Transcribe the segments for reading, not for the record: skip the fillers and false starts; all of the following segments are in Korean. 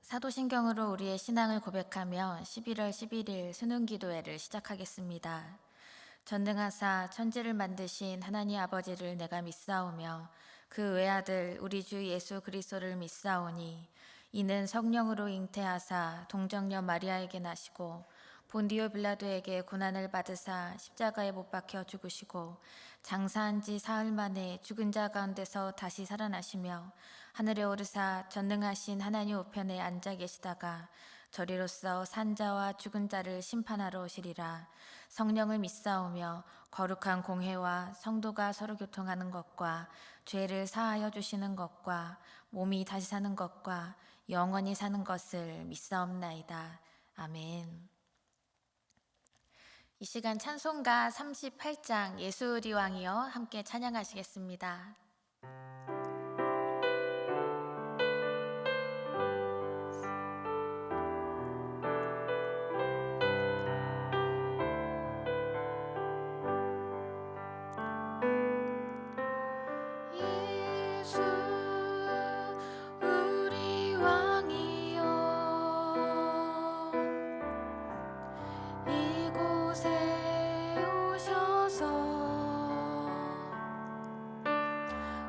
사도신경으로 우리의 신앙을 고백하며 11월 11일 수능기도회를 시작하겠습니다. 전능하사 천지를 만드신 하나님 아버지를 내가 믿사오며 그 외아들 우리 주 예수 그리스도를 믿사오니 이는 성령으로 잉태하사 동정녀 마리아에게 나시고 본디오 빌라도에게 고난을 받으사 십자가에 못 박혀 죽으시고 장사한 지 사흘 만에 죽은 자 가운데서 다시 살아나시며 하늘에 오르사 전능하신 하나님 우편에 앉아 계시다가 저리로서 산자와 죽은 자를 심판하러 오시리라. 성령을 믿사오며 거룩한 공회와 성도가 서로 교통하는 것과 죄를 사하여 주시는 것과 몸이 다시 사는 것과 영원히 사는 것을 믿사옵나이다. 아멘. 이 시간 찬송가 38장 예수 우리 왕이여 함께 찬양하시겠습니다. 예수 우리 왕이여 이곳에 오셔서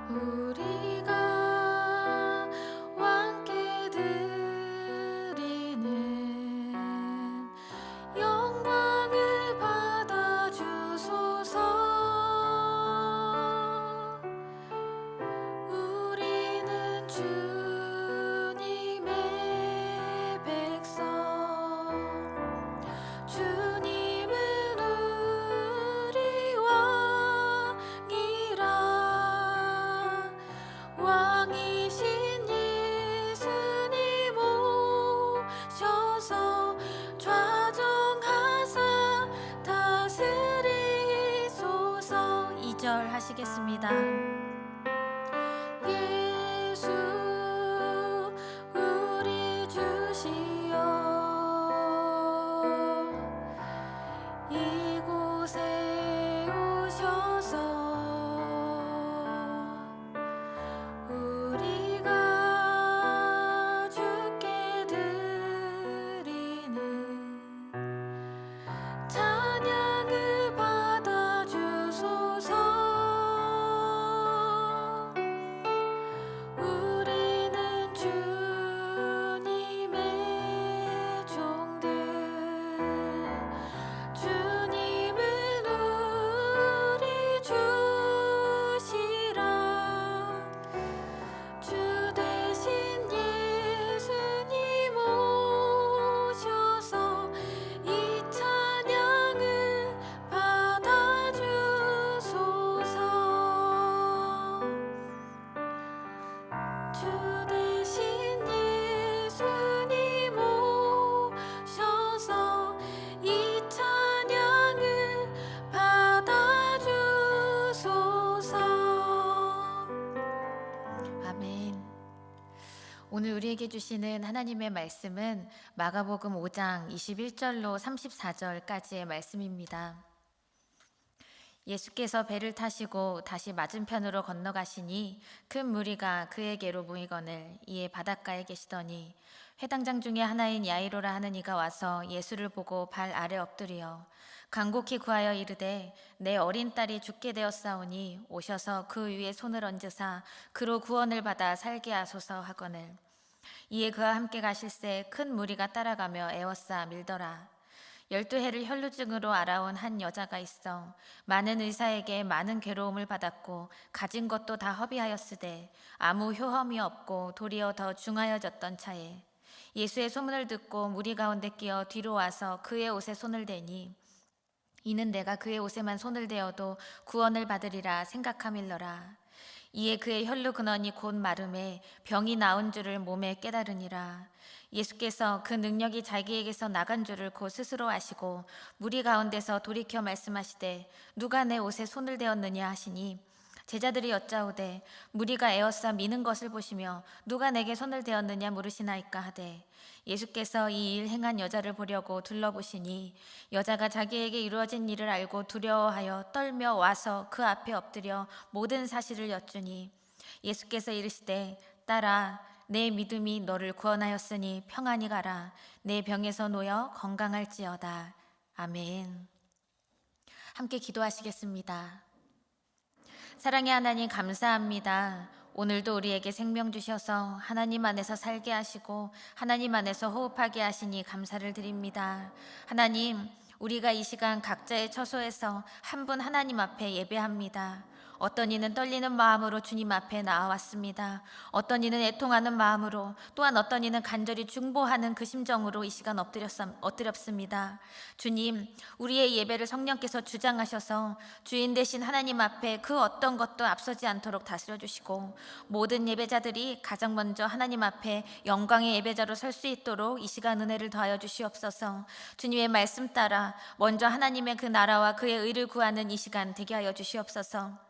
우리가 왕께 드리는 영광을 받아주소서. 우리는 주님의 백성, 주님은 우리 왕이라. 왕이신 예수님 오셔서 좌정하사 다스리소서. 2절 하시겠습니다. 예수 우리 주시여 이곳에 오셔서 우리가 주께 드리는 찬양을 받아주소서. 우리는 주님의 종들, 주님은 우리 주시라. 주 대신 예수님 오셔서 이 찬양을 받아주소서. 주 대신 예수님 오셔서 이 찬양을 받아주소서. 아멘. 오늘 우리에게 주시는 하나님의 말씀은 마가복음 5장 21절로 34절까지의 말씀입니다. 예수께서 배를 타시고 다시 맞은편으로 건너가시니 큰 무리가 그에게로 모이거늘 이에 바닷가에 계시더니 회당장 중에 하나인 야이로라 하는 이가 와서 예수를 보고 발 아래 엎드려 간곡히 구하여 이르되 내 어린 딸이 죽게 되었사오니 오셔서 그 위에 손을 얹으사 그로 구원을 받아 살게 하소서 하거늘. 이에 그와 함께 가실새 큰 무리가 따라가며 애워싸 밀더라. 12해를 혈루증으로 알아온 한 여자가 있어 많은 의사에게 많은 괴로움을 받았고 가진 것도 다 허비하였으되 아무 효험이 없고 도리어 더 중하여졌던 차에 예수의 소문을 듣고 무리 가운데 끼어 뒤로 와서 그의 옷에 손을 대니 이는 내가 그의 옷에만 손을 대어도 구원을 받으리라 생각함일러라. 이에 그의 혈루 근원이 곧 마름에 병이 나은 줄을 몸에 깨달으니라. 예수께서 그 능력이 자기에게서 나간 줄을 곧 스스로 아시고 무리 가운데서 돌이켜 말씀하시되 누가 내 옷에 손을 대었느냐 하시니 제자들이 여짜오되 무리가 에워싸 미는 것을 보시며 누가 내게 손을 대었느냐 물으시나이까 하되 예수께서 이 일 행한 여자를 보려고 둘러보시니 여자가 자기에게 이루어진 일을 알고 두려워하여 떨며 와서 그 앞에 엎드려 모든 사실을 여쭈니 예수께서 이르시되 딸아 내 믿음이 너를 구원하였으니 평안히 가라. 내 병에서 놓여 건강할지어다. 아멘. 함께 기도하시겠습니다. 사랑의 하나님, 감사합니다. 오늘도 우리에게 생명 주셔서 하나님 안에서 살게 하시고 하나님 안에서 호흡하게 하시니 감사를 드립니다. 하나님, 우리가 이 시간 각자의 처소에서 한 분 하나님 앞에 예배합니다. 어떤 이는 떨리는 마음으로 주님 앞에 나와왔습니다. 어떤 이는 애통하는 마음으로, 또한 어떤 이는 간절히 중보하는 그 심정으로 이 시간 엎드렸습니다. 주님, 우리의 예배를 성령께서 주장하셔서 주인 되신 하나님 앞에 그 어떤 것도 앞서지 않도록 다스려 주시고, 모든 예배자들이 가장 먼저 하나님 앞에 영광의 예배자로 설 수 있도록 이 시간 은혜를 더하여 주시옵소서. 주님의 말씀 따라 먼저 하나님의 그 나라와 그의 의를 구하는 이 시간 되게 하여 주시옵소서.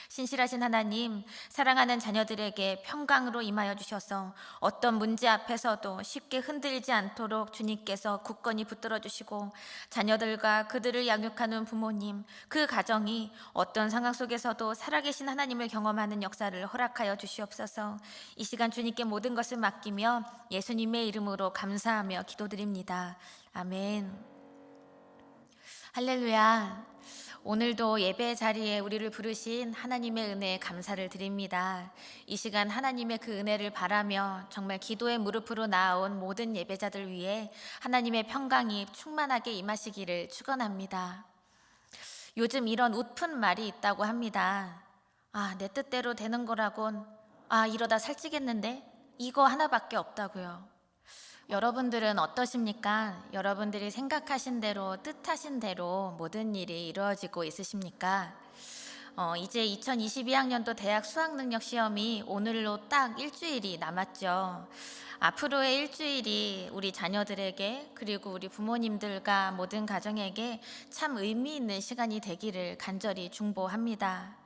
신실하신 하나님, 사랑하는 자녀들에게 평강으로 임하여 주셔서 어떤 문제 앞에서도 쉽게 흔들리지 않도록 주님께서 굳건히 붙들어 주시고, 자녀들과 그들을 양육하는 부모님, 그 가정이 어떤 상황 속에서도 살아계신 하나님을 경험하는 역사를 허락하여 주시옵소서. 이 시간 주님께 모든 것을 맡기며 예수님의 이름으로 감사하며 기도드립니다. 아멘. 할렐루야. 오늘도 예배 자리에 우리를 부르신 하나님의 은혜에 감사를 드립니다. 이 시간 하나님의 그 은혜를 바라며 정말 기도의 무릎으로 나아온 모든 예배자들 위해 하나님의 평강이 충만하게 임하시기를 축원합니다. 요즘 이런 웃픈 말이 있다고 합니다. 내 뜻대로 되는 거라곤, 이러다 살찌겠는데? 이거 하나밖에 없다고요. 여러분들은 어떠십니까? 여러분들이 생각하신 대로, 뜻하신 대로 모든 일이 이루어지고 있으십니까? 이제 2022학년도 대학 수학능력 시험이 오늘로 딱 일주일이 남았죠. 앞으로의 일주일이 우리 자녀들에게, 그리고 우리 부모님들과 모든 가정에게 참 의미 있는 시간이 되기를 간절히 중보합니다.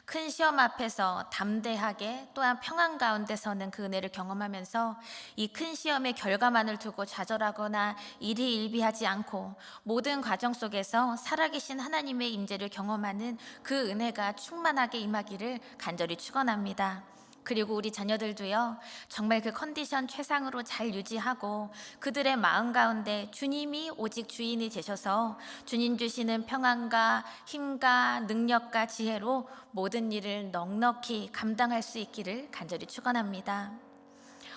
큰 시험 앞에서 담대하게, 또한 평안 가운데서는 그 은혜를 경험하면서 이 큰 시험의 결과만을 두고 좌절하거나 일희일비하지 않고 모든 과정 속에서 살아계신 하나님의 임재를 경험하는 그 은혜가 충만하게 임하기를 간절히 축원합니다. 그리고 우리 자녀들도요, 정말 그 컨디션 최상으로 잘 유지하고 그들의 마음 가운데 주님이 오직 주인이 되셔서 주님 주시는 평안과 힘과 능력과 지혜로 모든 일을 넉넉히 감당할 수 있기를 간절히 축원합니다.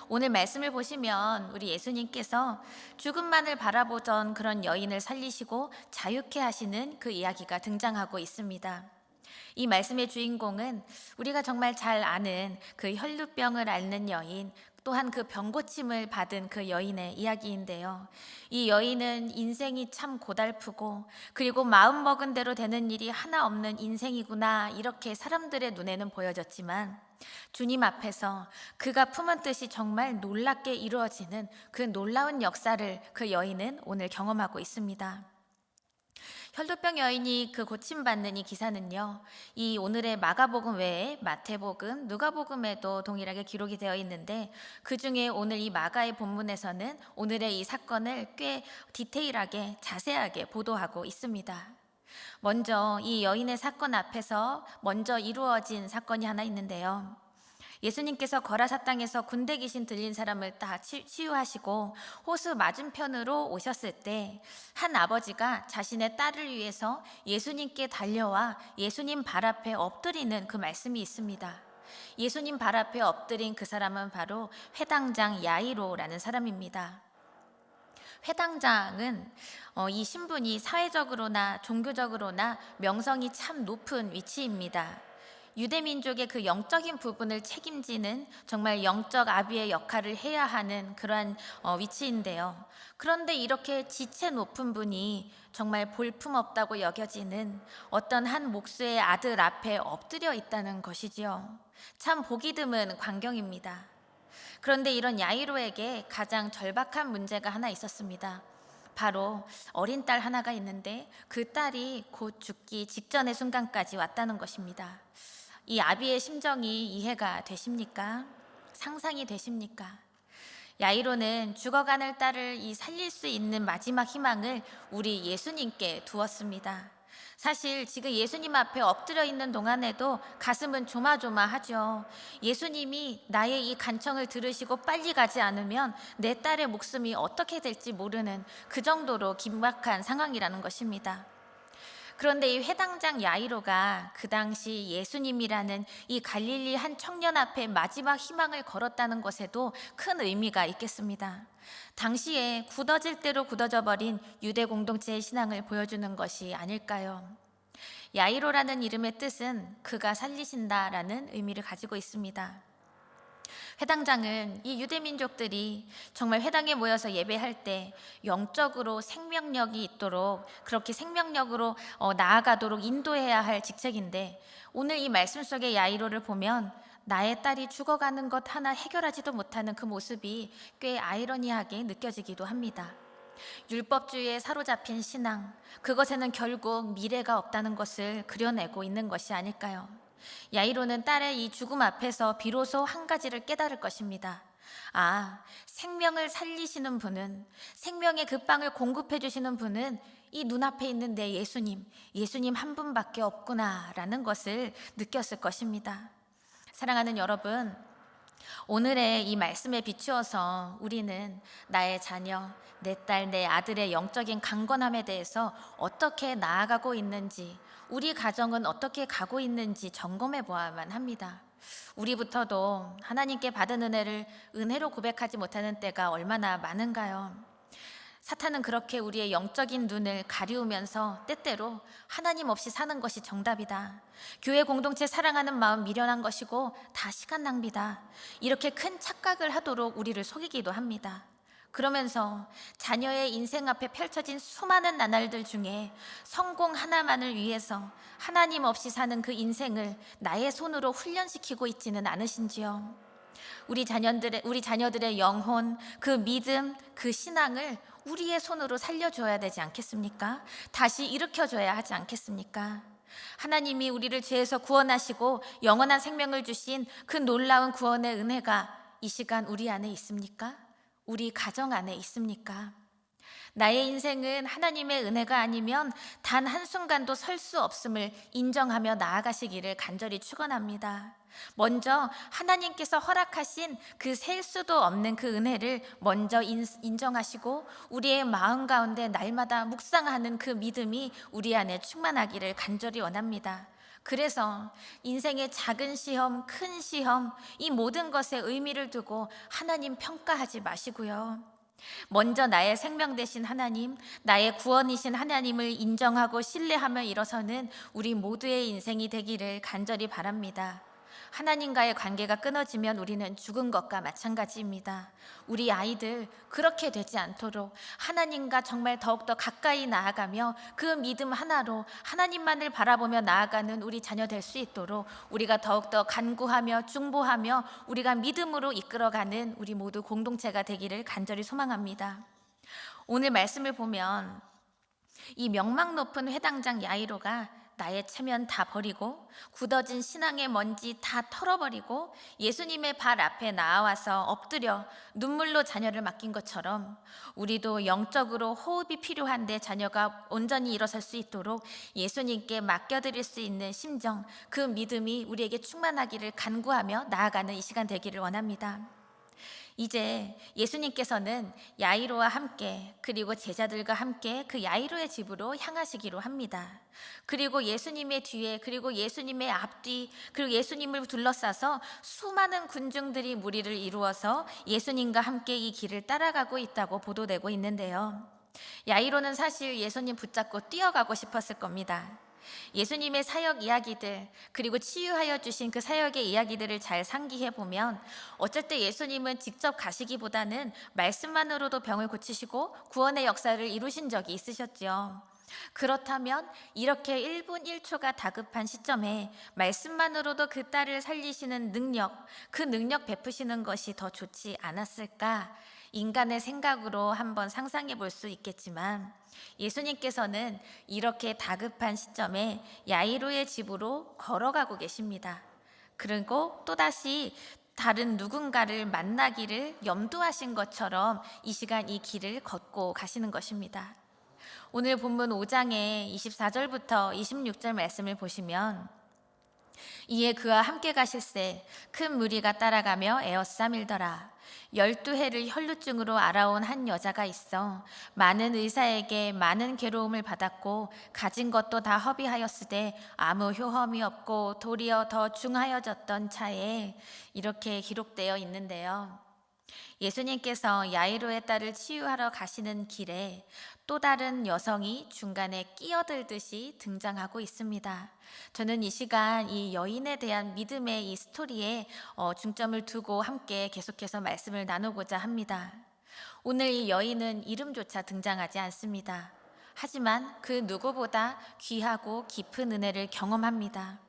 오늘 말씀을 보시면 우리 예수님께서 죽음만을 바라보던 그런 여인을 살리시고 자유케 하시는 그 이야기가 등장하고 있습니다. 이 말씀의 주인공은 우리가 정말 잘 아는 그 혈루병을 앓는 여인, 또한 그 병고침을 받은 그 여인의 이야기인데요. 이 여인은 인생이 참 고달프고, 그리고 마음먹은 대로 되는 일이 하나 없는 인생이구나, 이렇게 사람들의 눈에는 보여졌지만 주님 앞에서 그가 품은 뜻이 정말 놀랍게 이루어지는 그 놀라운 역사를 그 여인은 오늘 경험하고 있습니다. 혈루병 여인이 그 고침받는 이 기사는요, 이 오늘의 마가복음 외에 마태복음, 누가복음에도 동일하게 기록이 되어 있는데, 그 중에 오늘 이 마가의 본문에서는 오늘의 이 사건을 꽤 디테일하게 자세하게 보도하고 있습니다. 먼저 이 여인의 사건 앞에서 먼저 이루어진 사건이 하나 있는데요. 예수님께서 거라사 땅에서 군대 귀신 들린 사람을 다 치유하시고 호수 맞은편으로 오셨을 때 한 아버지가 자신의 딸을 위해서 예수님께 달려와 예수님 발 앞에 엎드리는 그 말씀이 있습니다. 예수님 발 앞에 엎드린 그 사람은 바로 회당장 야이로라는 사람입니다. 회당장은 이 신분이 사회적으로나 종교적으로나 명성이 참 높은 위치입니다. 유대민족의 그 영적인 부분을 책임지는 정말 영적 아비의 역할을 해야 하는 그러한 위치인데요. 그런데 이렇게 지체 높은 분이 정말 볼품없다고 여겨지는 어떤 한 목수의 아들 앞에 엎드려 있다는 것이지요. 참 보기 드문 광경입니다. 그런데 이런 야이로에게 가장 절박한 문제가 하나 있었습니다. 바로 어린 딸 하나가 있는데 그 딸이 곧 죽기 직전의 순간까지 왔다는 것입니다. 이 아비의 심정이 이해가 되십니까? 상상이 되십니까? 야이로는 죽어가는 딸을 살릴 수 있는 마지막 희망을 우리 예수님께 두었습니다. 사실 지금 예수님 앞에 엎드려 있는 동안에도 가슴은 조마조마하죠. 예수님이 나의 이 간청을 들으시고 빨리 가지 않으면 내 딸의 목숨이 어떻게 될지 모르는 그 정도로 긴박한 상황이라는 것입니다. 그런데 이 회당장 야이로가 그 당시 예수님이라는 이 갈릴리 한 청년 앞에 마지막 희망을 걸었다는 것에도 큰 의미가 있겠습니다. 당시에 굳어질 대로 굳어져 버린 유대 공동체의 신앙을 보여주는 것이 아닐까요? 야이로라는 이름의 뜻은 그가 살리신다라는 의미를 가지고 있습니다. 회당장은 이 유대민족들이 정말 회당에 모여서 예배할 때 영적으로 생명력이 있도록 그렇게 생명력으로 나아가도록 인도해야 할 직책인데, 오늘 이 말씀 속의 야이로를 보면 나의 딸이 죽어가는 것 하나 해결하지도 못하는 그 모습이 꽤 아이러니하게 느껴지기도 합니다. 율법주의에 사로잡힌 신앙, 그것에는 결국 미래가 없다는 것을 그려내고 있는 것이 아닐까요? 야이로는 딸의 이 죽음 앞에서 비로소 한 가지를 깨달을 것입니다. 생명을 살리시는 분은, 생명의 그 빵을 공급해 주시는 분은 이 눈앞에 있는 내 예수님 한 분밖에 없구나라는 것을 느꼈을 것입니다. 사랑하는 여러분, 오늘의 이 말씀에 비추어서 우리는 나의 자녀, 내 딸, 내 아들의 영적인 강건함에 대해서 어떻게 나아가고 있는지, 우리 가정은 어떻게 가고 있는지 점검해 보아야만 합니다. 우리부터도 하나님께 받은 은혜를 은혜로 고백하지 못하는 때가 얼마나 많은가요? 사탄은 그렇게 우리의 영적인 눈을 가리우면서 때때로 하나님 없이 사는 것이 정답이다, 교회 공동체 사랑하는 마음 미련한 것이고 다 시간 낭비다, 이렇게 큰 착각을 하도록 우리를 속이기도 합니다. 그러면서 자녀의 인생 앞에 펼쳐진 수많은 나날들 중에 성공 하나만을 위해서 하나님 없이 사는 그 인생을 나의 손으로 훈련시키고 있지는 않으신지요? 우리 자녀들의 영혼, 그 믿음, 그 신앙을 우리의 손으로 살려줘야 되지 않겠습니까? 다시 일으켜줘야 하지 않겠습니까? 하나님이 우리를 죄에서 구원하시고 영원한 생명을 주신 그 놀라운 구원의 은혜가 이 시간 우리 안에 있습니까? 우리 가정 안에 있습니까? 나의 인생은 하나님의 은혜가 아니면 단 한순간도 설 수 없음을 인정하며 나아가시기를 간절히 축원합니다. 먼저 하나님께서 허락하신 그 셀 수도 없는 그 은혜를 먼저 인정하시고 우리의 마음 가운데 날마다 묵상하는 그 믿음이 우리 안에 충만하기를 간절히 원합니다. 그래서 인생의 작은 시험, 큰 시험, 이 모든 것에 의미를 두고 하나님 평가하지 마시고요, 먼저 나의 생명 되신 하나님, 나의 구원이신 하나님을 인정하고 신뢰하며 일어서는 우리 모두의 인생이 되기를 간절히 바랍니다. 하나님과의 관계가 끊어지면 우리는 죽은 것과 마찬가지입니다. 우리 아이들 그렇게 되지 않도록 하나님과 정말 더욱더 가까이 나아가며 그 믿음 하나로 하나님만을 바라보며 나아가는 우리 자녀 될 수 있도록 우리가 더욱더 간구하며 중보하며 우리가 믿음으로 이끌어가는 우리 모두 공동체가 되기를 간절히 소망합니다. 오늘 말씀을 보면 이 명망 높은 회당장 야이로가 나의 체면 다 버리고 굳어진 신앙의 먼지 다 털어버리고 예수님의 발 앞에 나와서 엎드려 눈물로 자녀를 맡긴 것처럼 우리도 영적으로 호흡이 필요한데 자녀가 온전히 일어설 수 있도록 예수님께 맡겨드릴 수 있는 심정, 그 믿음이 우리에게 충만하기를 간구하며 나아가는 이 시간 되기를 원합니다. 이제 예수님께서는 야이로와 함께 그리고 제자들과 함께 그 야이로의 집으로 향하시기로 합니다. 그리고 예수님의 뒤에 그리고 예수님의 앞뒤 그리고 예수님을 둘러싸서 수많은 군중들이 무리를 이루어서 예수님과 함께 이 길을 따라가고 있다고 보도되고 있는데요, 야이로는 사실 예수님 붙잡고 뛰어가고 싶었을 겁니다. 예수님의 사역 이야기들 그리고 치유하여 주신 그 사역의 이야기들을 잘 상기해 보면 어쩔 때 예수님은 직접 가시기보다는 말씀만으로도 병을 고치시고 구원의 역사를 이루신 적이 있으셨죠. 그렇다면 이렇게 1분 1초가 다급한 시점에 말씀만으로도 그 딸을 살리시는 능력, 그 능력 베푸시는 것이 더 좋지 않았을까? 인간의 생각으로 한번 상상해 볼 수 있겠지만 예수님께서는 이렇게 다급한 시점에 야이로의 집으로 걸어가고 계십니다. 그리고 또다시 다른 누군가를 만나기를 염두하신 것처럼 이 시간 이 길을 걷고 가시는 것입니다. 오늘 본문 5장의 24절부터 26절 말씀을 보시면 이에 그와 함께 가실새 큰 무리가 따라가며 에워싸밀더라. 12해를 혈루증으로 알아온 한 여자가 있어 많은 의사에게 많은 괴로움을 받았고 가진 것도 다 허비하였으되 아무 효험이 없고 도리어 더 중하여졌던 차에 이렇게 기록되어 있는데요. 예수님께서 야이로의 딸을 치유하러 가시는 길에 또 다른 여성이 중간에 끼어들듯이 등장하고 있습니다. 저는 이 시간 이 여인에 대한 믿음의 이 스토리에 중점을 두고 함께 계속해서 말씀을 나누고자 합니다. 오늘 이 여인은 이름조차 등장하지 않습니다. 하지만 그 누구보다 귀하고 깊은 은혜를 경험합니다.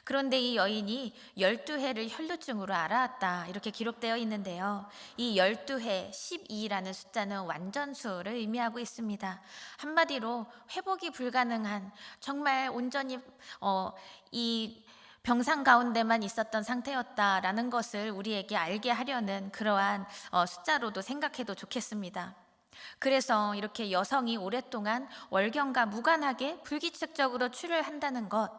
그런데 이 여인이 12해를 혈루증으로 알아왔다 이렇게 기록되어 있는데요. 이 12해 12라는 숫자는 완전수를 의미하고 있습니다. 한마디로 회복이 불가능한 정말 온전히 이 병상 가운데만 있었던 상태였다라는 것을 우리에게 알게 하려는 그러한 숫자로도 생각해도 좋겠습니다. 그래서 이렇게 여성이 오랫동안 월경과 무관하게 불규칙적으로 출혈을 한다는 것,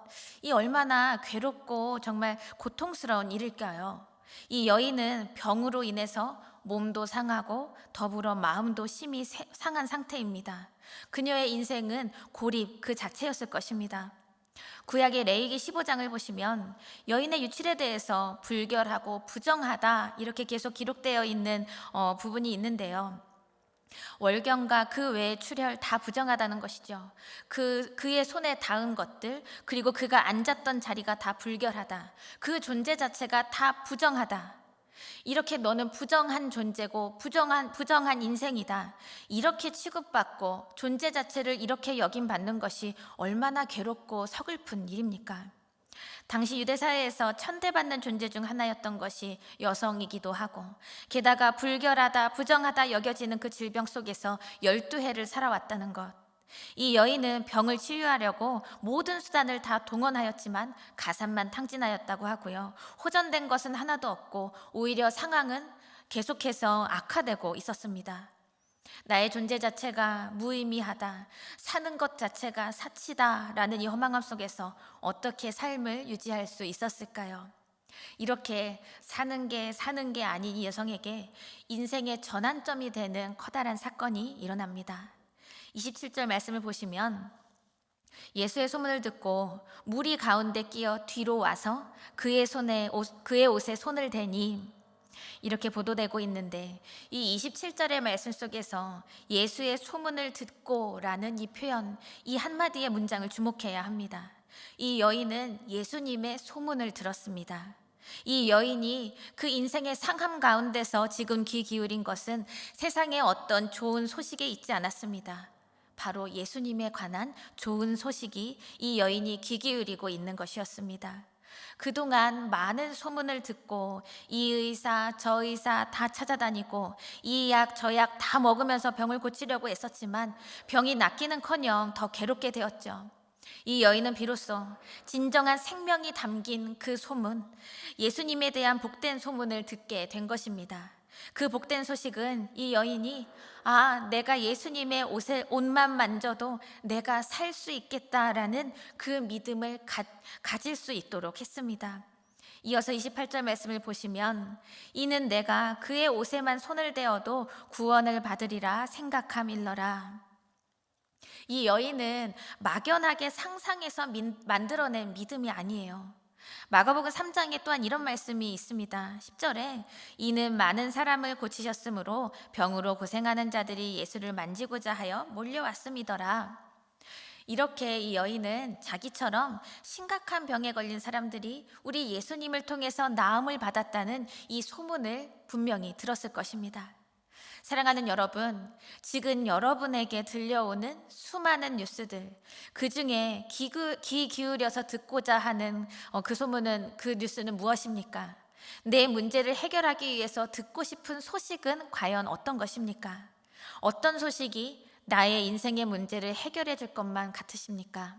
이 얼마나 괴롭고 정말 고통스러운 일일까요? 이 여인은 병으로 인해서 몸도 상하고 더불어 마음도 심히 상한 상태입니다. 그녀의 인생은 고립 그 자체였을 것입니다. 구약의 레위기 15장을 보시면 여인의 유출에 대해서 불결하고 부정하다 이렇게 계속 기록되어 있는 부분이 있는데요. 월경과 그 외의 출혈 다 부정하다는 것이죠. 그의 손에 닿은 것들, 그리고 그가 앉았던 자리가 다 불결하다. 그 존재 자체가 다 부정하다. 이렇게 너는 부정한 존재고 부정한 인생이다. 이렇게 취급받고 존재 자체를 이렇게 여김받는 것이 얼마나 괴롭고 서글픈 일입니까? 당시 유대 사회에서 천대받는 존재 중 하나였던 것이 여성이기도 하고, 게다가 불결하다, 부정하다 여겨지는 그 질병 속에서 12해를 살아왔다는 것. 이 여인은 병을 치유하려고 모든 수단을 다 동원하였지만 가산만 탕진하였다고 하고요. 호전된 것은 하나도 없고 오히려 상황은 계속해서 악화되고 있었습니다. 나의 존재 자체가 무의미하다, 사는 것 자체가 사치다라는 이 허망함 속에서 어떻게 삶을 유지할 수 있었을까요? 이렇게 사는 게 아닌 이 여성에게 인생의 전환점이 되는 커다란 사건이 일어납니다. 27절 말씀을 보시면 예수의 소문을 듣고 무리 가운데 끼어 뒤로 와서 그의 옷에 손을 대니 이렇게 보도되고 있는데, 이 27절의 말씀 속에서 예수의 소문을 듣고 라는 이 표현, 이 한마디의 문장을 주목해야 합니다. 이 여인은 예수님의 소문을 들었습니다. 이 여인이 그 인생의 상함 가운데서 지금 귀 기울인 것은 세상에 어떤 좋은 소식에 있지 않았습니다. 바로 예수님에 관한 좋은 소식이 이 여인이 귀 기울이고 있는 것이었습니다. 그동안 많은 소문을 듣고 이 의사 저 의사 다 찾아다니고 이 약 저 약 다 먹으면서 병을 고치려고 애썼지만 병이 낫기는커녕 더 괴롭게 되었죠. 이 여인은 비로소 진정한 생명이 담긴 그 소문, 예수님에 대한 복된 소문을 듣게 된 것입니다. 그 복된 소식은 이 여인이 내가 예수님의 옷만 만져도 내가 살 수 있겠다라는 그 믿음을 가질 수 있도록 했습니다. 이어서 28절 말씀을 보시면 이는 내가 그의 옷에만 손을 대어도 구원을 받으리라 생각함일러라. 이 여인은 막연하게 상상해서 만들어낸 믿음이 아니에요. 마가복음 3장에 또한 이런 말씀이 있습니다. 10절에 이는 많은 사람을 고치셨으므로 병으로 고생하는 자들이 예수를 만지고자 하여 몰려왔음이더라. 이렇게 이 여인은 자기처럼 심각한 병에 걸린 사람들이 우리 예수님을 통해서 나음을 받았다는 이 소문을 분명히 들었을 것입니다. 사랑하는 여러분, 지금 여러분에게 들려오는 수많은 뉴스들, 그 중에 귀 기울여서 듣고자 하는 그 소문은, 그 뉴스는 무엇입니까? 내 문제를 해결하기 위해서 듣고 싶은 소식은 과연 어떤 것입니까? 어떤 소식이 나의 인생의 문제를 해결해 줄 것만 같으십니까?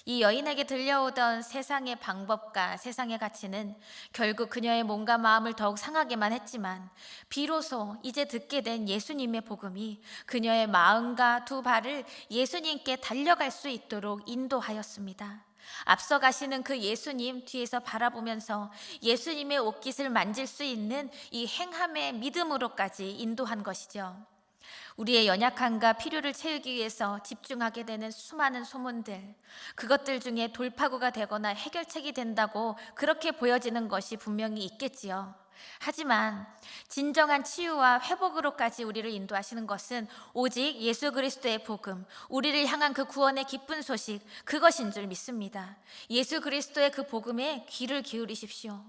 이 여인에게 들려오던 세상의 방법과 세상의 가치는 결국 그녀의 몸과 마음을 더욱 상하게만 했지만, 비로소 이제 듣게 된 예수님의 복음이 그녀의 마음과 두 발을 예수님께 달려갈 수 있도록 인도하였습니다. 앞서 가시는 그 예수님 뒤에서 바라보면서 예수님의 옷깃을 만질 수 있는 이 행함의 믿음으로까지 인도한 것이죠. 우리의 연약함과 필요를 채우기 위해서 집중하게 되는 수많은 소문들, 그것들 중에 돌파구가 되거나 해결책이 된다고 그렇게 보여지는 것이 분명히 있겠지요. 하지만 진정한 치유와 회복으로까지 우리를 인도하시는 것은 오직 예수 그리스도의 복음, 우리를 향한 그 구원의 기쁜 소식, 그것인 줄 믿습니다. 예수 그리스도의 그 복음에 귀를 기울이십시오.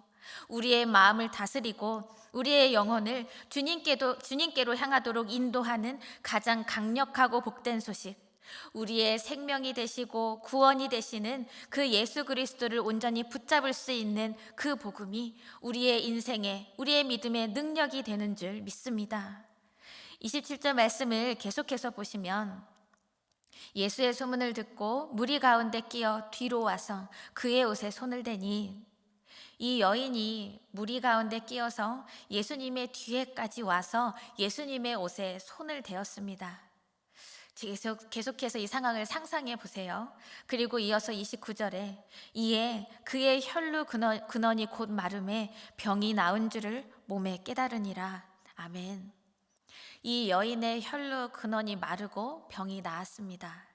우리의 마음을 다스리고 우리의 영혼을 주님께로 향하도록 인도하는 가장 강력하고 복된 소식, 우리의 생명이 되시고 구원이 되시는 그 예수 그리스도를 온전히 붙잡을 수 있는 그 복음이 우리의 인생에, 우리의 믿음의 능력이 되는 줄 믿습니다. 27절 말씀을 계속해서 보시면, 예수의 소문을 듣고 무리 가운데 끼어 뒤로 와서 그의 옷에 손을 대니, 이 여인이 무리 가운데 끼어서 예수님의 뒤에까지 와서 예수님의 옷에 손을 대었습니다. 계속해서 이 상황을 상상해 보세요. 그리고 이어서 29절에 이에 그의 혈루 근원이 곧 마름에 병이 나은 줄을 몸에 깨달으니라. 아멘. 이 여인의 혈루 근원이 마르고 병이 나았습니다.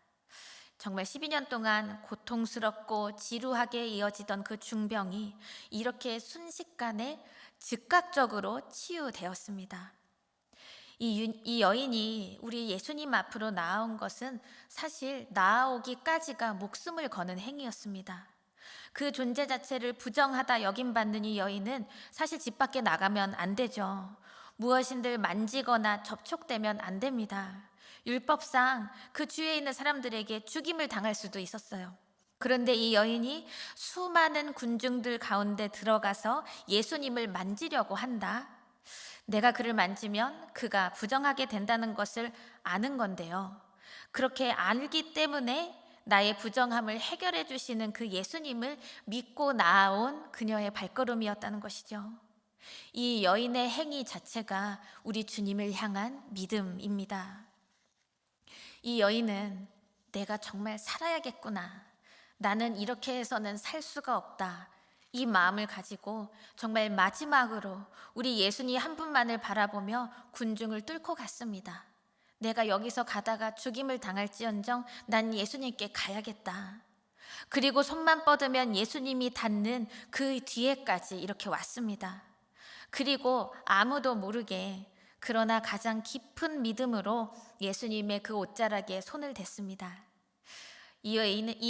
정말 12년 동안 고통스럽고 지루하게 이어지던 그 중병이 이렇게 순식간에 즉각적으로 치유되었습니다. 이 여인이 우리 예수님 앞으로 나아온 것은 사실 나아오기까지가 목숨을 거는 행위였습니다. 그 존재 자체를 부정하다 여김받는 이 여인은 사실 집 밖에 나가면 안 되죠. 무엇인들 만지거나 접촉되면 안 됩니다. 율법상 그 주위에 있는 사람들에게 죽임을 당할 수도 있었어요. 그런데 이 여인이 수많은 군중들 가운데 들어가서 예수님을 만지려고 한다. 내가 그를 만지면 그가 부정하게 된다는 것을 아는 건데요. 그렇게 알기 때문에 나의 부정함을 해결해 주시는 그 예수님을 믿고 나아온 그녀의 발걸음이었다는 것이죠. 이 여인의 행위 자체가 우리 주님을 향한 믿음입니다. 이 여인은 내가 정말 살아야겠구나, 나는 이렇게 해서는 살 수가 없다, 이 마음을 가지고 정말 마지막으로 우리 예수님 한 분만을 바라보며 군중을 뚫고 갔습니다. 내가 여기서 가다가 죽임을 당할지언정 난 예수님께 가야겠다. 그리고 손만 뻗으면 예수님이 닿는 그 뒤에까지 이렇게 왔습니다. 그리고 아무도 모르게, 그러나 가장 깊은 믿음으로 예수님의 그 옷자락에 손을 댔습니다. 이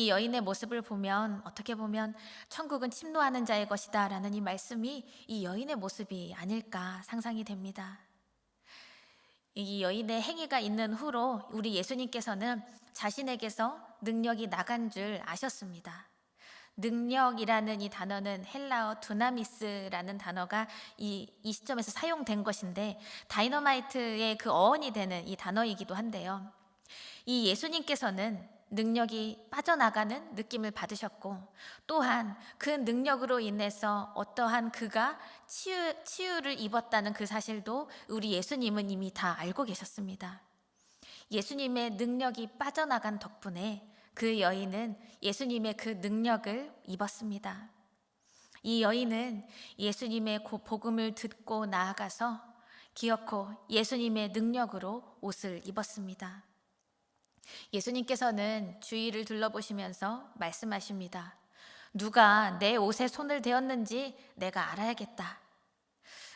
여인의 모습을 보면 어떻게 보면 천국은 침노하는 자의 것이다 라는 이 말씀이 이 여인의 모습이 아닐까 상상이 됩니다. 이 여인의 행위가 있는 후로 우리 예수님께서는 자신에게서 능력이 나간 줄 아셨습니다. 능력이라는 이 단어는 헬라어 두나미스라는 단어가 이 시점에서 사용된 것인데, 다이너마이트의 그 어원이 되는 이 단어이기도 한데요. 이 예수님께서는 능력이 빠져나가는 느낌을 받으셨고, 또한 그 능력으로 인해서 어떠한 그가 치유를 입었다는 그 사실도 우리 예수님은 이미 다 알고 계셨습니다. 예수님의 능력이 빠져나간 덕분에 그 여인은 예수님의 그 능력을 입었습니다. 이 여인은 예수님의 복음을 듣고 나아가서 기어코 예수님의 능력으로 옷을 입었습니다. 예수님께서는 주위를 둘러보시면서 말씀하십니다. 누가 내 옷에 손을 대었는지 내가 알아야겠다.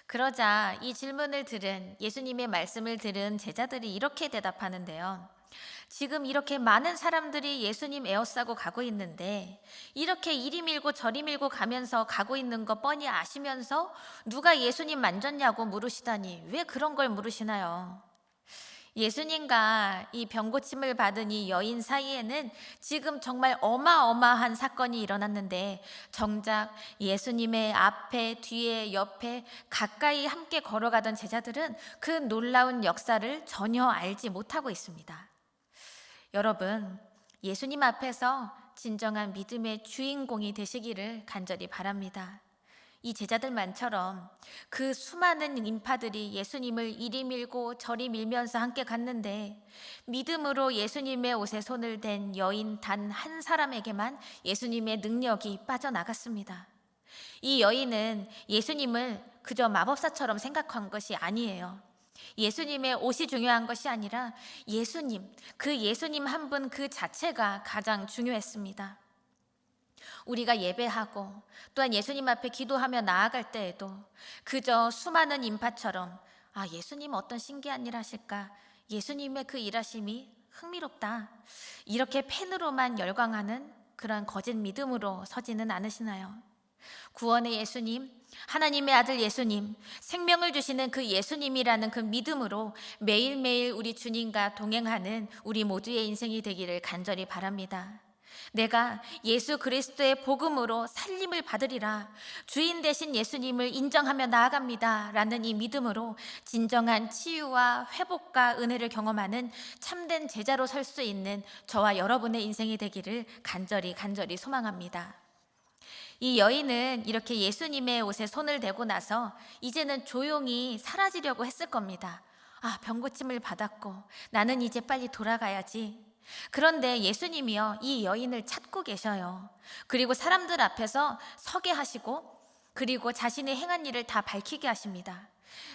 그러자 이 질문을 들은, 예수님의 말씀을 들은 제자들이 이렇게 대답하는데요. 지금 이렇게 많은 사람들이 예수님 에워싸고 가고 있는데, 이렇게 이리 밀고 저리 밀고 가면서 가고 있는 거 뻔히 아시면서 누가 예수님 만졌냐고 물으시다니 왜 그런 걸 물으시나요? 예수님과 이 병고침을 받은 이 여인 사이에는 지금 정말 어마어마한 사건이 일어났는데, 정작 예수님의 앞에, 뒤에, 옆에 가까이 함께 걸어가던 제자들은 그 놀라운 역사를 전혀 알지 못하고 있습니다. 여러분, 예수님 앞에서 진정한 믿음의 주인공이 되시기를 간절히 바랍니다. 이 제자들만처럼 그 수많은 인파들이 예수님을 이리 밀고 저리 밀면서 함께 갔는데 믿음으로 예수님의 옷에 손을 댄 여인 단 한 사람에게만 예수님의 능력이 빠져나갔습니다. 이 여인은 예수님을 그저 마법사처럼 생각한 것이 아니에요. 예수님의 옷이 중요한 것이 아니라 그 예수님 한 분 그 자체가 가장 중요했습니다. 우리가 예배하고 또한 예수님 앞에 기도하며 나아갈 때에도 그저 수많은 인파처럼 예수님 어떤 신기한 일 하실까? 예수님의 그 일하심이 흥미롭다. 이렇게 펜으로만 열광하는 그런 거짓 믿음으로 서지는 않으시나요? 구원의 예수님, 하나님의 아들 예수님, 생명을 주시는 그 예수님이라는 그 믿음으로 매일매일 우리 주님과 동행하는 우리 모두의 인생이 되기를 간절히 바랍니다. 내가 예수 그리스도의 복음으로 살림을 받으리라, 주인 되신 예수님을 인정하며 나아갑니다 라는 이 믿음으로 진정한 치유와 회복과 은혜를 경험하는 참된 제자로 설 수 있는 저와 여러분의 인생이 되기를 간절히 소망합니다. 이 여인은 이렇게 예수님의 옷에 손을 대고 나서 이제는 조용히 사라지려고 했을 겁니다. 병고침을 받았고 나는 이제 빨리 돌아가야지. 그런데 예수님이요, 이 여인을 찾고 계셔요. 그리고 사람들 앞에서 서게 하시고 그리고 자신의 행한 일을 다 밝히게 하십니다.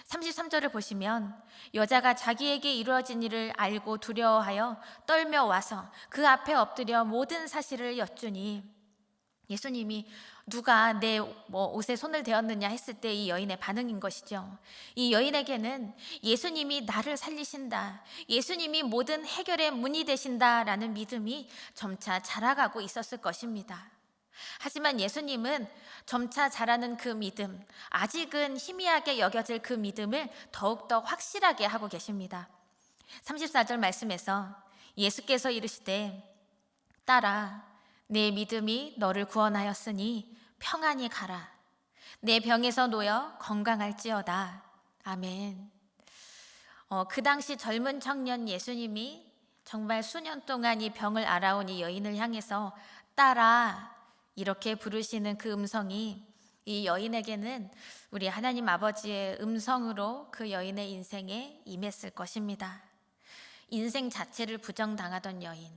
33절을 보시면 여자가 자기에게 이루어진 일을 알고 두려워하여 떨며 와서 그 앞에 엎드려 모든 사실을 여쭈니, 예수님이 누가 내 옷에 손을 대었느냐 했을 때 이 여인의 반응인 것이죠. 이 여인에게는 예수님이 나를 살리신다, 예수님이 모든 해결의 문이 되신다라는 믿음이 점차 자라가고 있었을 것입니다. 하지만 예수님은 점차 자라는 그 믿음, 아직은 희미하게 여겨질 그 믿음을 더욱더 확실하게 하고 계십니다. 34절 말씀에서 예수께서 이르시되 딸아, 내 믿음이 너를 구원하였으니 평안히 가라. 내 병에서 놓여 건강할지어다. 아멘. 그 당시 젊은 청년 예수님이 정말 수년 동안 이 병을 앓아온 이 여인을 향해서 딸아 이렇게 부르시는 그 음성이 이 여인에게는 우리 하나님 아버지의 음성으로 그 여인의 인생에 임했을 것입니다. 인생 자체를 부정당하던 여인,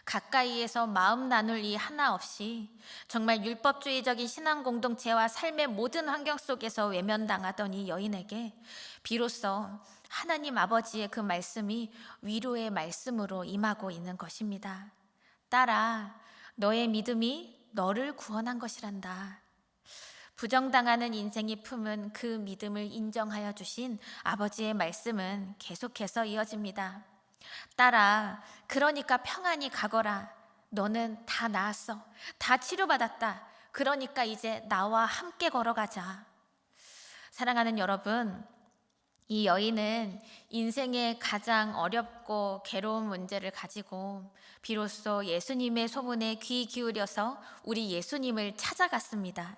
가까이에서 마음 나눌 이 하나 없이 정말 율법주의적인 신앙 공동체와 삶의 모든 환경 속에서 외면당하던 이 여인에게 비로소 하나님 아버지의 그 말씀이 위로의 말씀으로 임하고 있는 것입니다. 딸아, 너의 믿음이 너를 구원한 것이란다. 부정당하는 인생이 품은 그 믿음을 인정하여 주신 아버지의 말씀은 계속해서 이어집니다. 딸아, 그러니까 평안히 가거라. 너는 다 나았어. 다 치료받았다. 그러니까 이제 나와 함께 걸어가자. 사랑하는 여러분, 이 여인은 인생의 가장 어렵고 괴로운 문제를 가지고 비로소 예수님의 소문에 귀 기울여서 우리 예수님을 찾아갔습니다.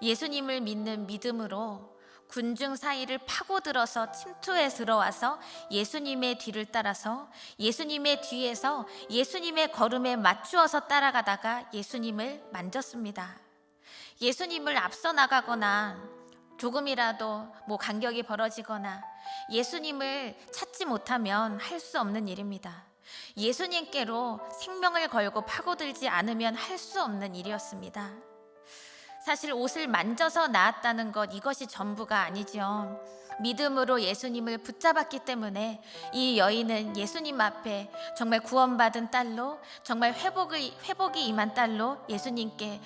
예수님을 믿는 믿음으로 군중 사이를 파고들어서 침투해 들어와서 예수님의 뒤를 따라서 예수님의 뒤에서 예수님의 걸음에 맞추어서 따라가다가 예수님을 만졌습니다. 예수님을 앞서 나가거나 조금이라도 간격이 벌어지거나 예수님을 찾지 못하면 할 수 없는 일입니다. 예수님께로 생명을 걸고 파고들지 않으면 할 수 없는 일이었습니다. 사실 옷을 만져서 나았다는 것, 이것이 전부가 아니죠. 믿음으로 예수님을 붙잡았기 때문에 이 여인은 예수님 앞에 정말 구원받은 딸로, 정말 회복이 임한 딸로 예수님께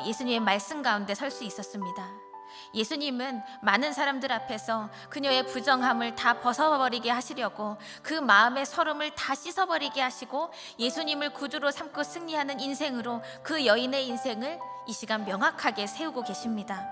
예수님의 말씀 가운데 설 수 있었습니다. 예수님은 많은 사람들 앞에서 그녀의 부정함을 다 벗어버리게 하시려고 그 마음의 서름을 다 씻어버리게 하시고 예수님을 구주로 삼고 승리하는 인생으로 그 여인의 인생을 이 시간 명확하게 세우고 계십니다.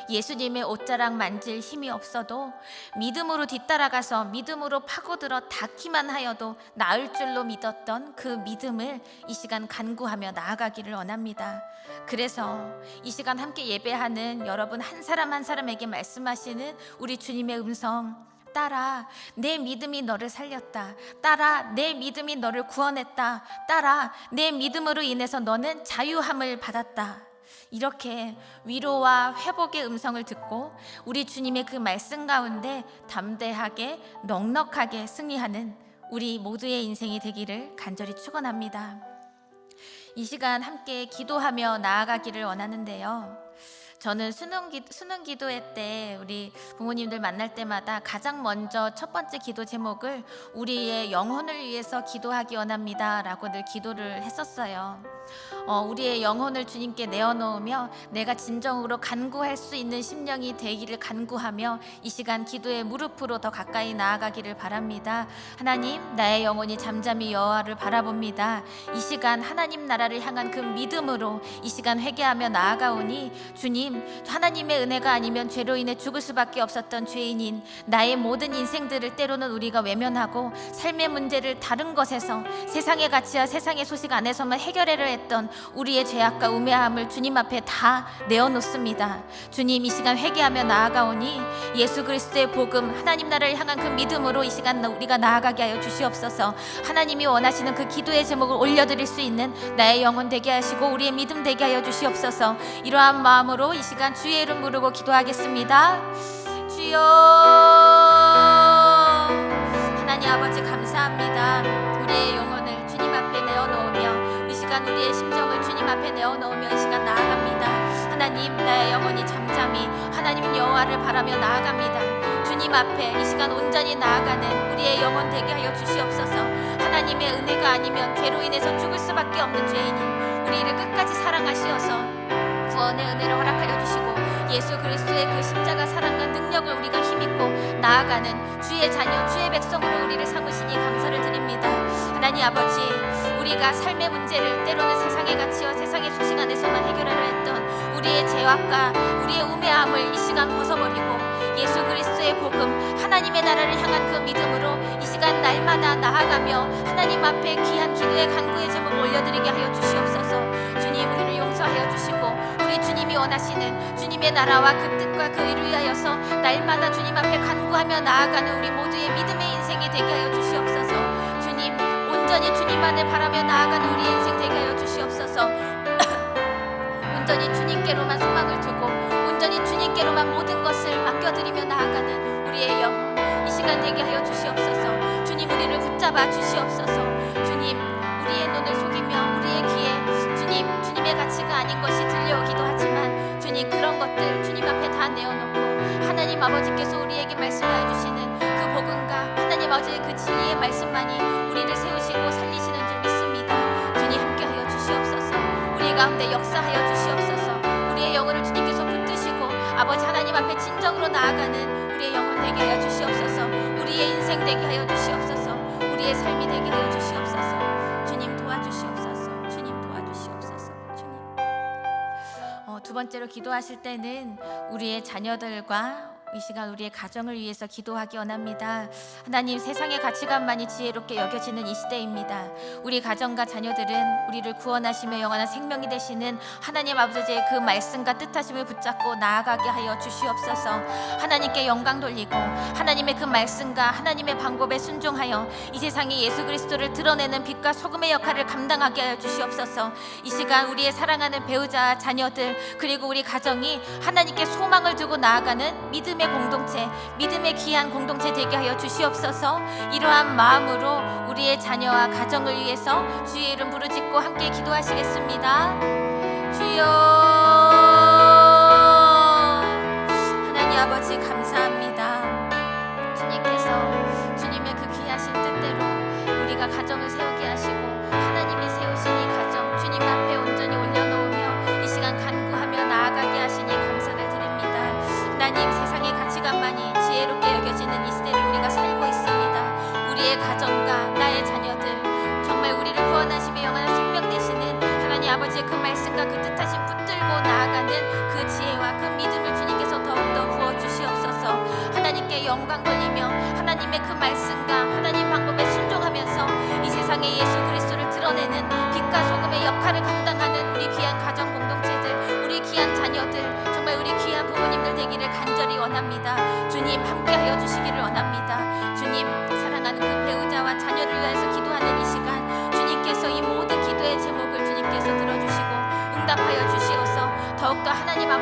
예수님의 옷자락 만질 힘이 없어도 믿음으로 뒤따라가서 믿음으로 파고들어 닿기만 하여도 나을 줄로 믿었던 그 믿음을 이 시간 간구하며 나아가기를 원합니다. 그래서 이 시간 함께 예배하는 여러분 한 사람 한 사람에게 말씀하시는 우리 주님의 음성, 딸아, 내 믿음이 너를 살렸다. 딸아, 내 믿음이 너를 구원했다. 딸아, 내 믿음으로 인해서 너는 자유함을 받았다. 이렇게 위로와 회복의 음성을 듣고 우리 주님의 그 말씀 가운데 담대하게 넉넉하게 승리하는 우리 모두의 인생이 되기를 간절히 축원합니다. 이 시간 함께 기도하며 나아가기를 원하는데요. 저는 수능 기도회 때 우리 부모님들 만날 때마다 가장 먼저 첫 번째 기도 제목을 우리의 영혼을 위해서 기도하기 원합니다 라고 늘 기도를 했었어요. 우리의 영혼을 주님께 내어놓으며 내가 진정으로 간구할 수 있는 심령이 되기를 간구하며 이 시간 기도의 무릎으로 더 가까이 나아가기를 바랍니다. 하나님, 나의 영혼이 잠잠히 여호와를 바라봅니다. 이 시간 하나님 나라를 향한 그 믿음으로 이 시간 회개하며 나아가오니 주님, 하나님의 은혜가 아니면 죄로 인해 죽을 수밖에 없었던 죄인인 나의 모든 인생들을 때로는 우리가 외면하고 삶의 문제를 다른 것에서 세상의 가치와 세상의 소식 안에서만 해결하려 했던 우리의 죄악과 우매함을 주님 앞에 다 내어놓습니다. 주님, 이 시간 회개하며 나아가오니 예수 그리스도의 복음, 하나님 나라를 향한 그 믿음으로 이 시간 우리가 나아가게 하여 주시옵소서. 하나님이 원하시는 그 기도의 제목을 올려드릴 수 있는 나의 영혼 되게 하시고 우리의 믿음 되게 하여 주시옵소서. 이러한 마음으로 이 시간 주의 이름 부르고 기도하겠습니다. 주여, 하나님 아버지 감사합니다. 우리의 영혼을 주님 앞에 내어놓으며 이 시간 우리의 심정을 주님 앞에 내어놓으며 이 시간 나아갑니다. 하나님, 나의 영혼이 잠잠히 하나님 여호와를 바라며 나아갑니다. 주님 앞에 이 시간 온전히 나아가는 우리의 영혼 되게 하여 주시옵소서. 하나님의 은혜가 아니면 죄로 인해서 죽을 수밖에 없는 죄인인 우리를 끝까지 사랑하시어서 구원의 은혜를 허락하여 주시고 예수 그리스도의 그 십자가 사랑과 능력을 우리가 힘입고 나아가는 주의 자녀, 주의 백성으로 우리를 삼으시니 감사를 드립니다. 하나님 아버지, 우리가 삶의 문제를 때로는 세상의 가치와 세상의 소식 안에서만 해결하려 했던 우리의 죄악과 우리의 우매함을 이 시간 벗어버리고 예수 그리스도의 복음, 하나님의 나라를 향한 그 믿음으로 이 시간 날마다 나아가며 하나님 앞에 귀한 기도의 간구의 제목을 올려드리게 하여 주시옵소서. 주님, 우리를 용서하여 주시고 우리 주님이 원하시는 주님의 나라와 그 뜻과 그 의를 위하여서 날마다 주님 앞에 간구하며 나아가는 우리 모두의 믿음의 인생이 되게 하여 주시옵소서. 주님, 온전히 주님만을 바라며 나아가는 우리의 인생 되게 하여 주시옵소서. 온전히 주님께로만 소망을 두고 온전히 주님께로만 모든 것을 맡겨드리며 나아가는 우리의 영혼 이 시간 되게 하여 주시옵소서. 주님, 우리를 붙잡아 주시옵소서. 주님, 우리의 눈을 속이며 우리의 귀에 주님의 가치가 아닌 것이 들려오기도 하지만 주님, 그런 것들 주님 앞에 다 내어놓고 하나님 아버지께서 우리에게 말씀하여 주시는 그 복음과 하나님 아버지의 그 진리의 말씀만이 우리를 세우시고 살리시는 줄 믿습니다. 주님, 함께하여 주시옵소서. 우리 가운데 역사하여 주시옵소서. 우리의 영혼을 주님께서 붙드시고 아버지 하나님 앞에 진정으로 나아가는 우리의 영혼 되게 하여 주시옵소서. 우리의 인생 되게 하여 주시옵소서. 우리의 삶이 되게 하여 주시옵소서. 주님 도와주시옵소서. 주님 도와주시옵소서. 주님. 두 번째로 기도하실 때는 우리의 자녀들과 이 시간 우리의 가정을 위해서 기도하기 원합니다. 하나님, 세상의 가치관만이 지혜롭게 여겨지는 이 시대입니다. 우리 가정과 자녀들은 우리를 구원하시며 영원한 생명이 되시는 하나님 아버지의 그 말씀과 뜻하심을 붙잡고 나아가게 하여 주시옵소서. 하나님께 영광 돌리고 하나님의 그 말씀과 하나님의 방법에 순종하여 이 세상에 예수 그리스도를 드러내는 빛과 소금의 역할을 감당하게 하여 주시옵소서. 이 시간 우리의 사랑하는 배우자, 자녀들 그리고 우리 가정이 하나님께 소망을 두고 나아가는 믿음의 공동체, 믿음의 귀한 공동체 되게 하여 주시옵소서. 이러한 마음으로 우리의 자녀와 가정을 위해서 주의 이름 부르짖고 함께 기도하시겠습니다. 주여, 하나님 아버지 감사합니다. 주님께서 주님의 그 귀하신 뜻대로 우리가 가정을 세우게 하시고 하나님이 세우신 이 가정 주님 앞에 온전히 올려놓으며 이 시간 간구하며 나아가게 하시니 감사를 드립니다. 하나님, 세상의 가치관만이 지혜롭게 여겨지는 이 시대를 우리가 살고 있습니다. 우리의 가정과 나의 자녀들 정말 우리를 구원하시며 영원한 생명 되시는 하나님 아버지의 그 말씀과 그 뜻하신 붙들고 나아가는 그 지혜와 그 믿음을 주님께서 더욱더 부어주시옵소서. 하나님께 영광 돌리며 하나님의 그 말씀과 하나님 방법에 순종하면서 이 세상에 예수 그리스도를 드러내는 빛과 소금의 역할을 감당하는 우리 귀한 가정 공동체들, 우리 귀한 자녀들, 정말 우리 귀한 부모님들 되기를 간절히 원합니다. 주님, 함께하여 주시기를 원합니다.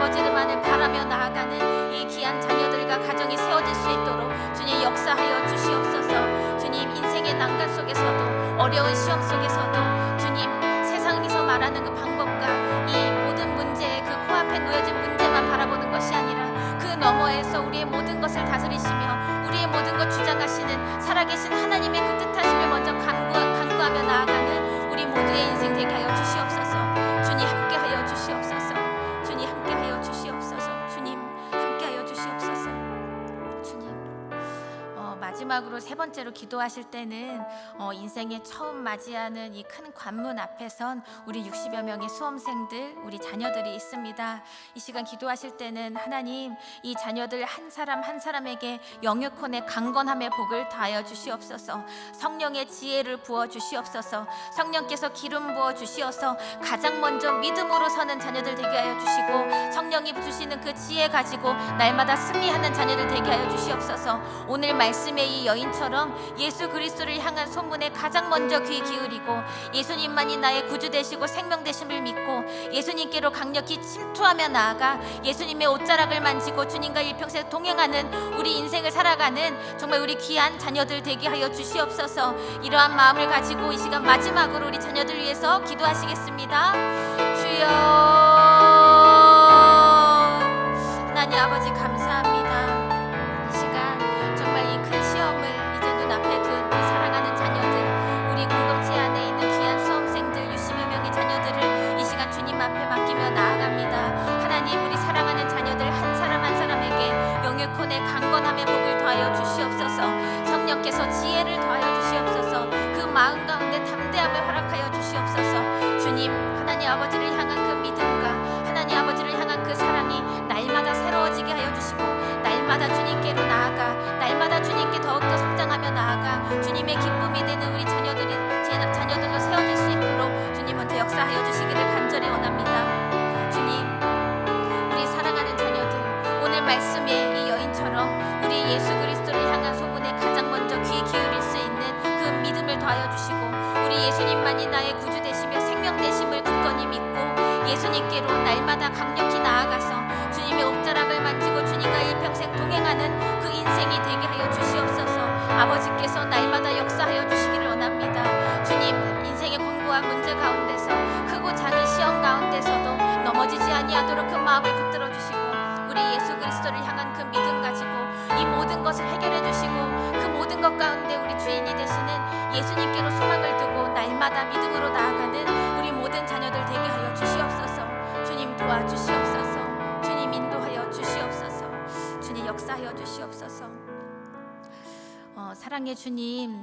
아버지만을 바라며 나아가는 이 귀한 자녀들과 가정이 세워질 수 있도록 주님 역사하여 주시옵소서. 주님, 인생의 난간 속에서도 어려운 시험 속에서도 주님, 세상에서 말하는 그 방법과 이 모든 문제의 그 코앞에 놓여진 문제만 바라보는 것이 아니라 그 너머에서 우리의 모든 것을 다스리시며 우리의 모든 것 주장하시는 살아계신 하나님의 그 뜻하심을 먼저 간구하며 나아가는 우리 모두의 인생 되게 하여 주시옵소서. 주님 함께하여 주시옵소서. 주님 함께하여 주시옵소서. 주님 함께하여 주시옵소서. 주님, 마지막으로 세 번째로 기도하실 때는 인생에 처음 맞이하는 이 큰 관문 앞에선 우리 60여 명의 수험생들, 우리 자녀들이 있습니다. 이 시간 기도하실 때는 하나님, 이 자녀들 한 사람 한 사람에게 영육혼의 강건함의 복을 다하여 주시옵소서. 성령의 지혜를 부어 주시옵소서. 성령께서 기름 부어 주시어서 가장 먼저 믿음으로 서는 자녀들 되게 하여 주시고, 성령이 주시는 그 지혜 가지고 날마다 승리하는 자녀들 되게 하여 주시옵소서. 오늘 말씀의 이 여인처럼 예수 그리스도를 향한 소문에 가장 먼저 귀 기울이고 예수님만이 나의 구주 되시고 생명 되심을 믿고 예수님께로 강력히 침투하며 나아가 예수님의 옷자락을 만지고 주님과 일평생 동행하는 우리 인생을 살아가는 정말 우리 귀한 자녀들 되게 하여 주시옵소서. 이러한 마음을 가지고 이 시간 마지막으로 우리 자녀들 위해서 기도하시겠습니다. 주여, 하나님 아버지 감사합니다. 이 시간 정말 이 큰 시험을 이제 눈앞에 둔 우리 사랑하는 자녀들, 우리 공동체 안에 있는 귀한 수험생들 60여 명의 자녀들을 이 시간 주님 앞에 맡기며 나아갑니다. 하나님, 우리 사랑하는 자녀들 한 사람 한 사람에게 영육혼의 강건함의 복을 더하여 주시옵소서. 성령께서 지혜를 더하여 주시옵소서. 그 마음 가운데 담대함을 허락하여 주시옵소서. 주님, 하나님 아버지를 향한 그 믿음과 하나님 아버지를 향한 그 사랑이 날마다 새로워지게 하여 주시고 날마다 주님께로 나아가 날마다 주님께 더욱더 성장하며 나아가 주님의 기쁨이 되는 우리 자녀들로 세워질 수 있도록 주님 먼저 역사하여 주시기를 간절히 원합니다. 주님, 우리 사랑하는 자녀들, 오늘 말씀의 이 여인처럼 우리 예수 그리스도를 향한 소문에 가장 먼저 귀 기울일 수 있는 그 믿음을 더하여 주시고 우리 예수님만이 나의 구주 되시며 생명 되심을 굳건히 믿고 예수님께로 날마다 강력히 나아가서 주님의 옷자락을 만지고 주님과 일평생 동행하는 그 인생이 되게 하여 주시옵소서. 아버지께서 날마다 역사하여 주시기를 원합니다. 주님, 인생의 공고한 문제 가운데서 크고 작은 시험 가운데서도 넘어지지 아니하도록 그 마음을 붙들어 주시고 우리 예수 그리스도를 향한 그 믿음 가지고 이 모든 것을 해결해 주시고 그 모든 것 가운데 우리 주인이 되시는 예수님께로 소망을 두고 날마다 믿음으로 나아가는 우리 모든 자녀들 되게 하여 주시옵소서. 주님 도와주시옵소서. 주님 인도하여 주시옵소서. 주님 역사하여 주시옵소서. 사랑의 주님,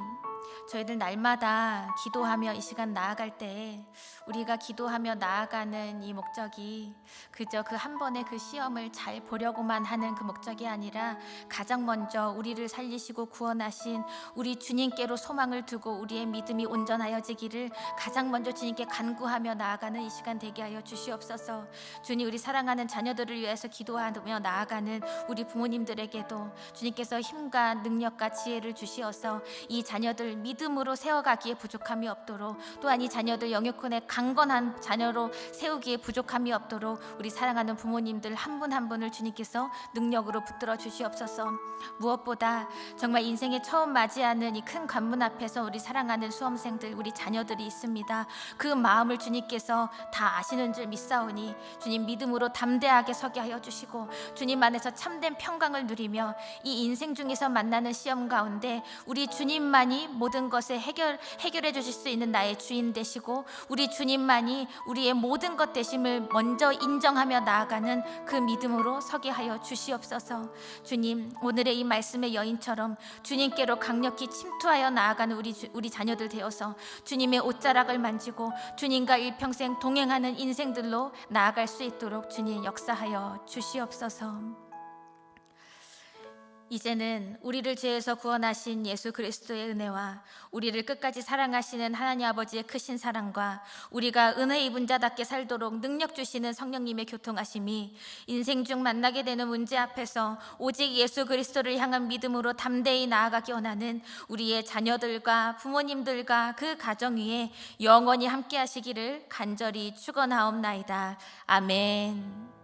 저희들 날마다 기도하며 이 시간 나아갈 때 우리가 기도하며 나아가는 이 목적이 그저 그 한 번의 그 시험을 잘 보려고만 하는 그 목적이 아니라 가장 먼저 우리를 살리시고 구원하신 우리 주님께로 소망을 두고 우리의 믿음이 온전하여지기를 가장 먼저 주님께 간구하며 나아가는 이 시간 되게 하여 주시옵소서. 주님, 우리 사랑하는 자녀들을 위해서 기도하며 나아가는 우리 부모님들에게도 주님께서 힘과 능력과 지혜를 주시어서 이 자녀들 믿음으로 세워가기에 부족함이 없도록, 또한 이 자녀들 영육혼의 강건한 자녀로 세우기에 부족함이 없도록 우리 사랑하는 부모님들 한 분 한 분을 주님께서 능력으로 붙들어 주시옵소서. 무엇보다 정말 인생에 처음 맞이하는 이 큰 관문 앞에서 우리 사랑하는 수험생들, 우리 자녀들이 있습니다. 그 마음을 주님께서 다 아시는 줄 믿사오니 주님 믿음으로 담대하게 서게 하여 주시고 주님 안에서 참된 평강을 누리며 이 인생 중에서 만나는 시험 가운데 우리 주님만이 모든 것을 해결해 주실 수 있는 나의 주인 되시고 우리 주님만이 우리의 모든 것 되심을 먼저 인정하며 나아가는 그 믿음으로 서게 하여 주시옵소서. 주님, 오늘의 이 말씀의 여인처럼 주님께로 강력히 침투하여 나아가는 우리 자녀들 되어서 주님의 옷자락을 만지고 주님과 일평생 동행하는 인생들로 나아갈 수 있도록 주님 역사하여 주시옵소서. 이제는 우리를 죄에서 구원하신 예수 그리스도의 은혜와 우리를 끝까지 사랑하시는 하나님 아버지의 크신 사랑과 우리가 은혜 입은 자답게 살도록 능력 주시는 성령님의 교통하심이 인생 중 만나게 되는 문제 앞에서 오직 예수 그리스도를 향한 믿음으로 담대히 나아가기 원하는 우리의 자녀들과 부모님들과 그 가정 위에 영원히 함께 하시기를 간절히 축원하옵나이다. 아멘.